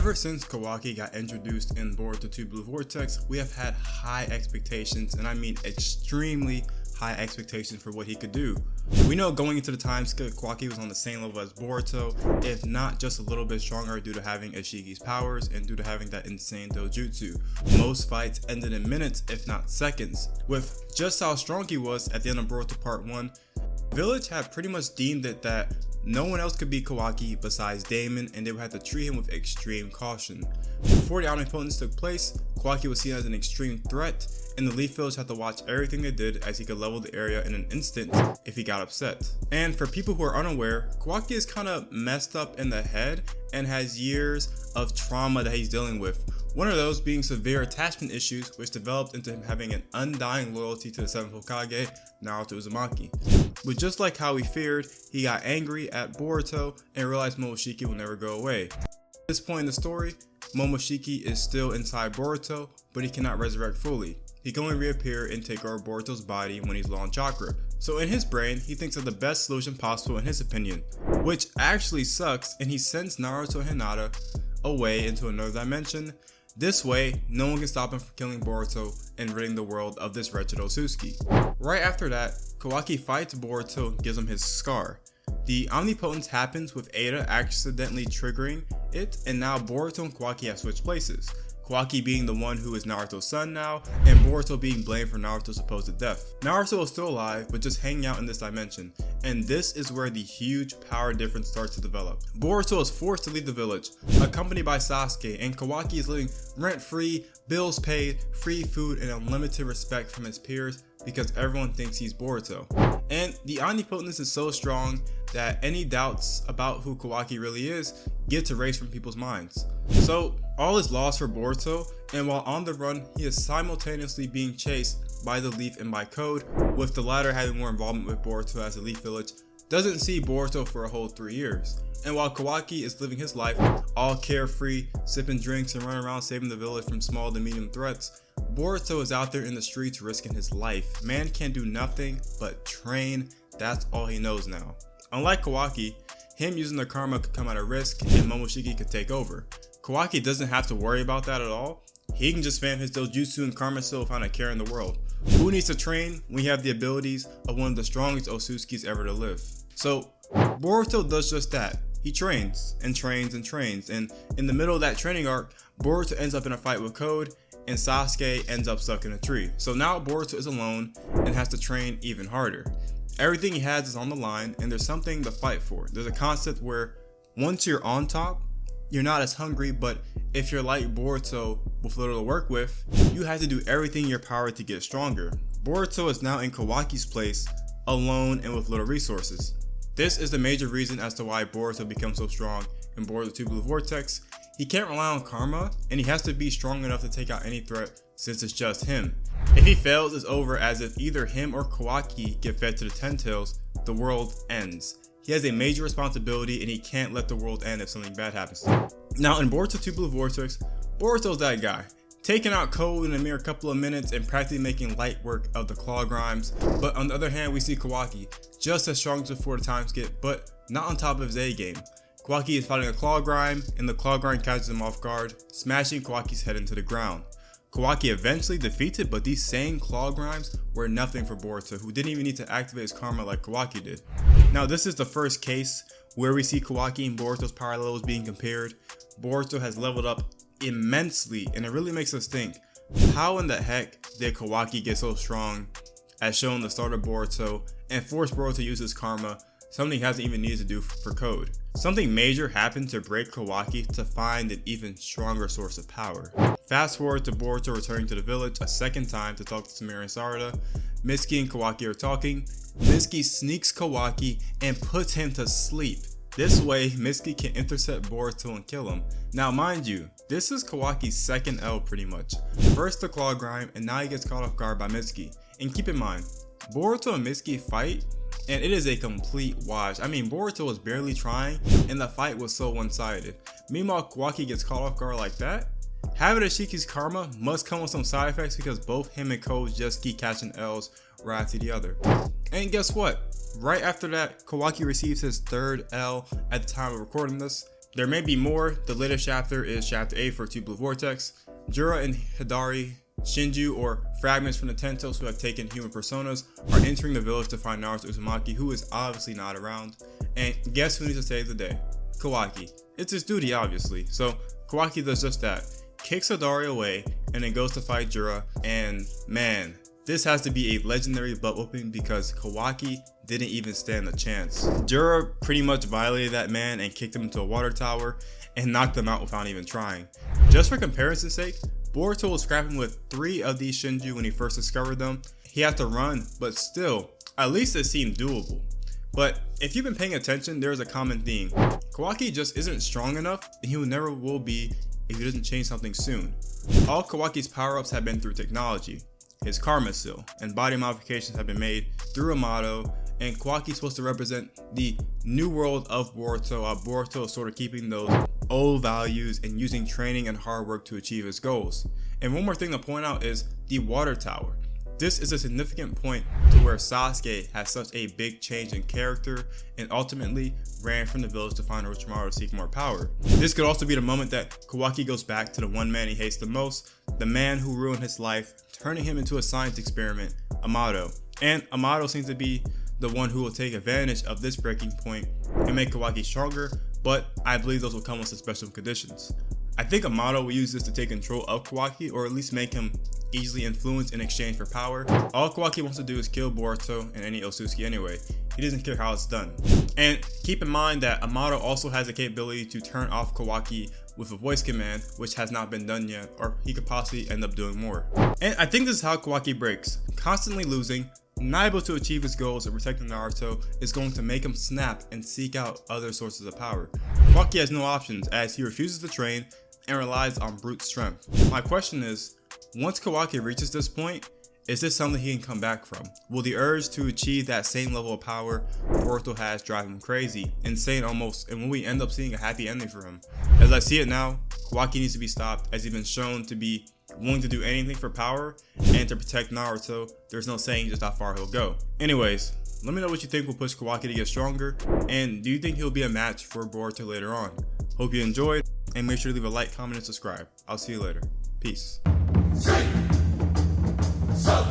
Ever since Kawaki got introduced in Boruto Two Blue Vortex, we have had high expectations, and I mean extremely high expectations for what he could do. We know going into the time skip, Kawaki was on the same level as Boruto, if not just a little bit stronger due to having Ishigi's powers and due to having that insane dojutsu. Most fights ended in minutes, if not seconds. With just how strong he was at the end of Boruto Part 1, the village had pretty much deemed it that no one else could beat Kawaki besides Damon, and they would have to treat him with extreme caution. Before the omnipotence took place, Kawaki was seen as an extreme threat, and the Leaf Village had to watch everything they did as he could level the area in an instant if he got upset. And for people who are unaware, Kawaki is kind of messed up in the head and has years of trauma that he's dealing with. One of those being severe attachment issues, which developed into him having an undying loyalty to the 7th Hokage, Naruto Uzumaki. But just like how he feared, he got angry at Boruto and realized Momoshiki will never go away. At this point in the story, Momoshiki is still inside Boruto, but he cannot resurrect fully. He can only reappear and take over Boruto's body when he's low on chakra. So in his brain, he thinks of the best solution possible in his opinion, which actually sucks, and he sends Naruto and Hinata away into another dimension. This way, no one can stop him from killing Boruto and ridding the world of this wretched Otsutsuki. Right after that, Kawaki fights Boruto and gives him his scar. The omnipotence happens with Ada accidentally triggering it, and now Boruto and Kawaki have switched places. Kawaki being the one who is Naruto's son now, and Boruto being blamed for Naruto's supposed death. Naruto is still alive, but just hanging out in this dimension, and this is where the huge power difference starts to develop. Boruto is forced to leave the village, accompanied by Sasuke, and Kawaki is living rent-free, bills paid, free food, and unlimited respect from his peers because everyone thinks he's Boruto. And the omnipotence is so strong that any doubts about who Kawaki really is get erased from people's minds. So all is lost for Boruto, and while on the run, he is simultaneously being chased by the Leaf and by Code, with the latter having more involvement with Boruto as the Leaf Village doesn't see Boruto for a whole 3 years. And while Kawaki is living his life all carefree, sipping drinks and running around saving the village from small to medium threats, Boruto is out there in the streets risking his life. Man can't do nothing but train, that's all he knows now. Unlike Kawaki, him using the karma could come at a risk and Momoshiki could take over. Kawaki doesn't have to worry about that at all. He can just spam his dojutsu and karma still without a care in the world. Who needs to train when we have the abilities of one of the strongest Otsutsukis ever to live? So Boruto does just that. He trains and trains and trains, and in the middle of that training arc, Boruto ends up in a fight with Code and Sasuke ends up stuck in a tree. So now Boruto is alone and has to train even harder. Everything he has is on the line, and there's something to fight for. There's a concept where once you're on top, you're not as hungry, but if you're like Boruto with little to work with, you have to do everything in your power to get stronger. Boruto is now in Kawaki's place, alone and with little resources. This is the major reason as to why Boruto becomes so strong in Boruto Two Blue Vortex. He can't rely on karma, and he has to be strong enough to take out any threat since it's just him. If he fails, it's over, as if either him or Kawaki get fed to the Ten Tails, the world ends. He has a major responsibility, and he can't let the world end if something bad happens to him. Now in Boruto Two Blue Vortex, Boruto's that guy, taking out Code in a mere couple of minutes and practically making light work of the claw grimes. But on the other hand, we see Kawaki, just as strong as before the time skip, but not on top of his A game. Kawaki is fighting a claw grime, and the claw grime catches him off guard, smashing Kawaki's head into the ground. Kawaki eventually defeats it, but these same claw grimes were nothing for Boruto, who didn't even need to activate his karma like Kawaki did. Now this is the first case where we see Kawaki and Boruto's power levels being compared. Boruto has leveled up immensely, and it really makes us think, how in the heck did Kawaki get so strong, as shown in the start of Boruto, and force Boruto to use his karma, something he hasn't even needed to do for Code. Something major happened to break Kawaki to find an even stronger source of power. Fast forward to Boruto returning to the village a second time to talk to Samira and Sarada. Mitsuki and Kawaki are talking. Mitsuki sneaks Kawaki and puts him to sleep. This way, Mitsuki can intercept Boruto and kill him. Now mind you, this is Kawaki's second L pretty much. First the claw grime, and now he gets caught off guard by Mitsuki. And keep in mind, Boruto and Mitsuki fight, and it is a complete wash. I mean, Boruto was barely trying, and the fight was so one-sided. Meanwhile, Kawaki gets caught off guard like that. Having Ishigi's karma must come with some side effects because both him and Code just keep catching L's right after the other. And guess what? Right after that, Kawaki receives his third L at the time of recording this, There may be more. The latest chapter is chapter 8 for Two Blue Vortex. Jura and Hidari, Shinju, or fragments from the Tentos who have taken human personas, are entering the village to find Naruto Uzumaki, who is obviously not around. And guess who needs to save the day? Kawaki. It's his duty, obviously. So Kawaki does just that. Kicks Hidari away and then goes to fight Jura. And man, this has to be a legendary butt whooping because Kawaki didn't even stand a chance. Jura pretty much violated that man and kicked him into a water tower and knocked him out without even trying. Just for comparison's sake, Boruto was scrapping with 3 of these Shinju when he first discovered them. He had to run, but still, at least it seemed doable. But if you've been paying attention, there is a common theme. Kawaki just isn't strong enough, and he never will be if he doesn't change something soon. All Kawaki's power-ups have been through technology. His Karma Seal and body modifications have been made through Amato, and Kawaki is supposed to represent the new world of Boruto, while Boruto is sort of keeping those old values and using training and hard work to achieve his goals. And one more thing to point out is the water tower. This is a significant point to where Sasuke has such a big change in character and ultimately ran from the village to find Orochimaru to seek more power. This could also be the moment that Kawaki goes back to the one man he hates the most, the man who ruined his life, turning him into a science experiment, Amato. And Amato seems to be the one who will take advantage of this breaking point and make Kawaki stronger, but I believe those will come with some special conditions. I think Amato will use this to take control of Kawaki, or at least make him easily influenced in exchange for power. All Kawaki wants to do is kill Boruto and any Otsutsuki anyway. He doesn't care how it's done. And keep in mind that Amato also has the capability to turn off Kawaki with a voice command, which has not been done yet, or he could possibly end up doing more. And I think this is how Kawaki breaks. Constantly losing, not able to achieve his goals of protecting Naruto is going to make him snap and seek out other sources of power. Kawaki has no options as he refuses to train and relies on brute strength. My question is, once Kawaki reaches this point, is this something he can come back from? Will the urge to achieve that same level of power Boruto has drive him crazy, insane almost, and will we end up seeing a happy ending for him? As I see it now, Kawaki needs to be stopped as he's been shown to be willing to do anything for power and to protect Naruto. There's no saying just how far he'll go. Anyways, let me know what you think will push Kawaki to get stronger, and do you think he'll be a match for Boruto later on? Hope you enjoyed, and make sure to leave a like, comment, and subscribe. I'll see you later. Peace. Sub.